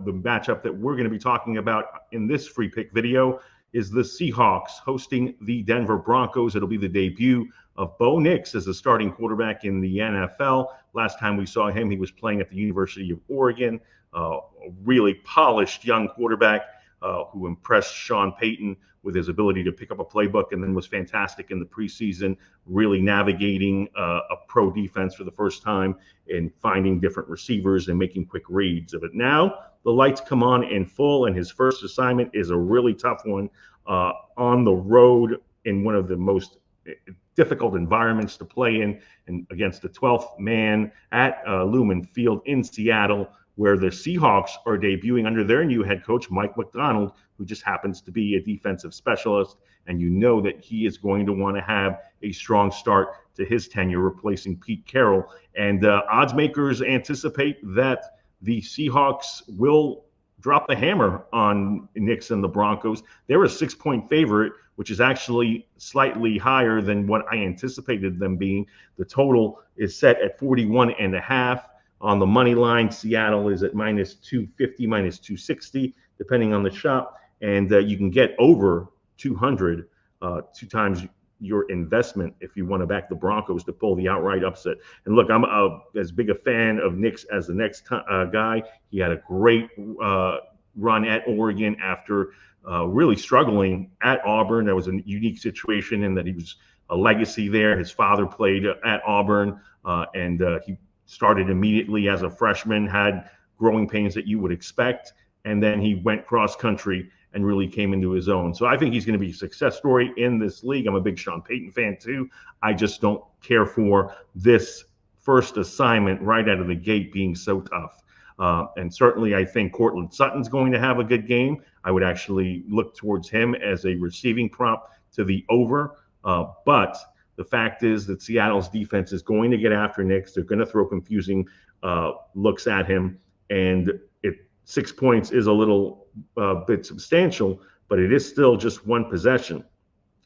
the matchup that we're going to be talking about in this free pick video is the Seahawks hosting the Denver Broncos. It'll be the debut of Bo Nix as a starting quarterback in the NFL. Last time we saw him, he was playing at the University of Oregon, a really polished young quarterback who impressed Sean Payton with his ability to pick up a playbook, and then was fantastic in the preseason, really navigating a pro defense for the first time and finding different receivers and making quick reads of it. Now the lights come on in full, and his first assignment is a really tough one on the road in one of the most difficult environments to play in, and against the 12th man at Lumen Field in Seattle, where the Seahawks are debuting under their new head coach, Mike McDonald, who just happens to be a defensive specialist. And you know that he is going to want to have a strong start to his tenure replacing Pete Carroll. And odds makers anticipate that the Seahawks will drop the hammer on Nix and the Broncos. They're a 6-point favorite, which is actually slightly higher than what I anticipated them being. The total is set at 41.5. On the money line, Seattle is at minus 250, minus 260, depending on the shop. And you can get over 200, 2 times your investment if you want to back the Broncos to pull the outright upset. And look, I'm as big a fan of Nix as the next guy. He had a great run at Oregon after really struggling at Auburn. That was a unique situation in that he was a legacy there. His father played at Auburn, and he started immediately as a freshman, had growing pains that you would expect, and then he went cross country and really came into his own. So I think he's going to be a success story in this league. I'm a big Sean Payton fan too. I just don't care for this first assignment right out of the gate being so tough. And certainly I think Cortland Sutton's going to have a good game. I would actually look towards him as a receiving prop to the over. But the fact is that Seattle's defense is going to get after Nix. They're going to throw confusing looks at him. And 6 points is a little bit substantial, but it is still just one possession.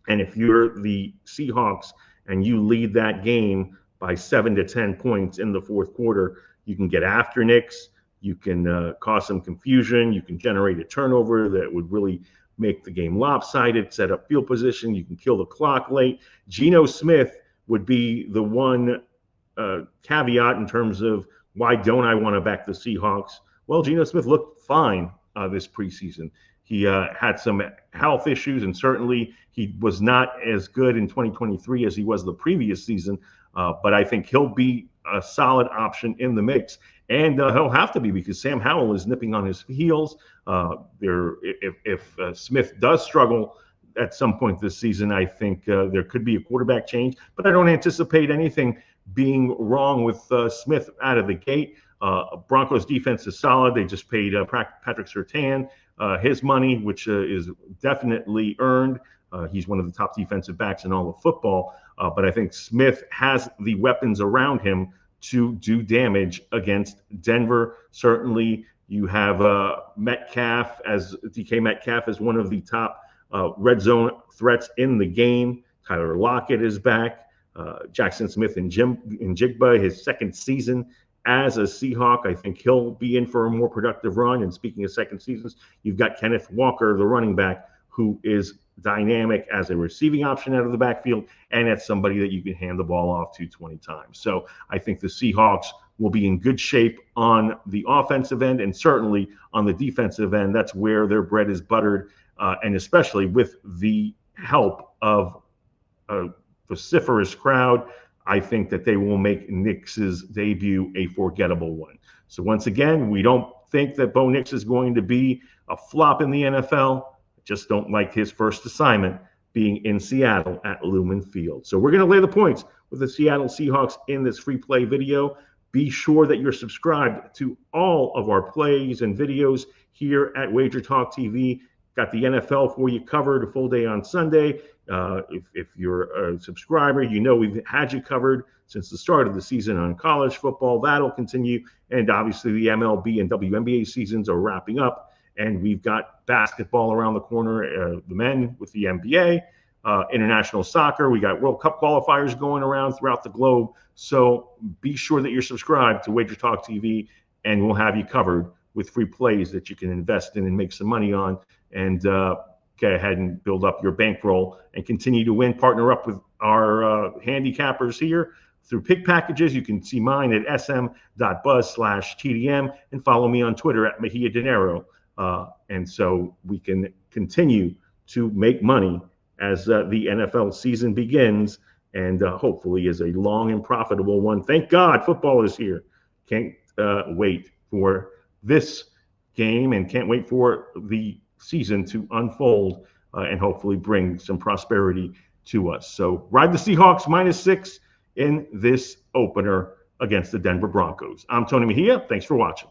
And if you're the Seahawks and you lead that game by 7 to 10 points in the fourth quarter, you can get after Nix. You can cause some confusion. You can generate a turnover that would really make the game lopsided, set up field position. You can kill the clock late. Geno Smith would be the one caveat in terms of why don't I want to back the Seahawks? Well, Geno Smith looked fine this preseason. He had some health issues, and certainly he was not as good in 2023 as he was the previous season. But I think he'll be a solid option in the mix. And he'll have to be because Sam Howell is nipping on his heels. If Smith does struggle at some point this season, I think there could be a quarterback change. But I don't anticipate anything being wrong with Smith out of the gate. Broncos defense is solid. They just paid Patrick Surtain his money, which is definitely earned. He's one of the top defensive backs in all of football. But I think Smith has the weapons around him to do damage against Denver. Certainly, you have Metcalf as DK Metcalf as one of the top red zone threats in the game. Tyler Lockett is back. Jackson Smith and Jigba, his second season as a Seahawk. I think he'll be in for a more productive run. And speaking of second seasons, you've got Kenneth Walker, the running back, who is dynamic as a receiving option out of the backfield, and that's somebody that you can hand the ball off to 20 times. So I think the Seahawks will be in good shape on the offensive end, and certainly on the defensive end. That's where their bread is buttered, and especially with the help of a vociferous crowd, I think that they will make Nix's debut a forgettable one. So once again, we don't think that Bo Nix is going to be a flop in the NFL. Just don't like his first assignment being in Seattle at Lumen Field. So we're going to lay the points with the Seattle Seahawks in this free play video. Be sure that you're subscribed to all of our plays and videos here at Wager Talk TV. Got the NFL for you covered a full day on Sunday. If you're a subscriber, you know we've had you covered since the start of the season on college football. That'll continue. And obviously the MLB and WNBA seasons are wrapping up. And we've got basketball around the corner, the men with the NBA, international soccer. We got World Cup qualifiers going around throughout the globe. So be sure that you're subscribed to Wager Talk TV, and we'll have you covered with free plays that you can invest in and make some money on, and go ahead and build up your bankroll and continue to win. Partner up with our handicappers here through pick packages. You can see mine at sm.buzz/TDM and follow me on Twitter at Mejia Dinero. And so we can continue to make money as the NFL season begins, and hopefully is a long and profitable one. Thank God football is here. Can't wait for this game and can't wait for the season to unfold and hopefully bring some prosperity to us. So ride the Seahawks -6 in this opener against the Denver Broncos. I'm Tony Mejia. Thanks for watching.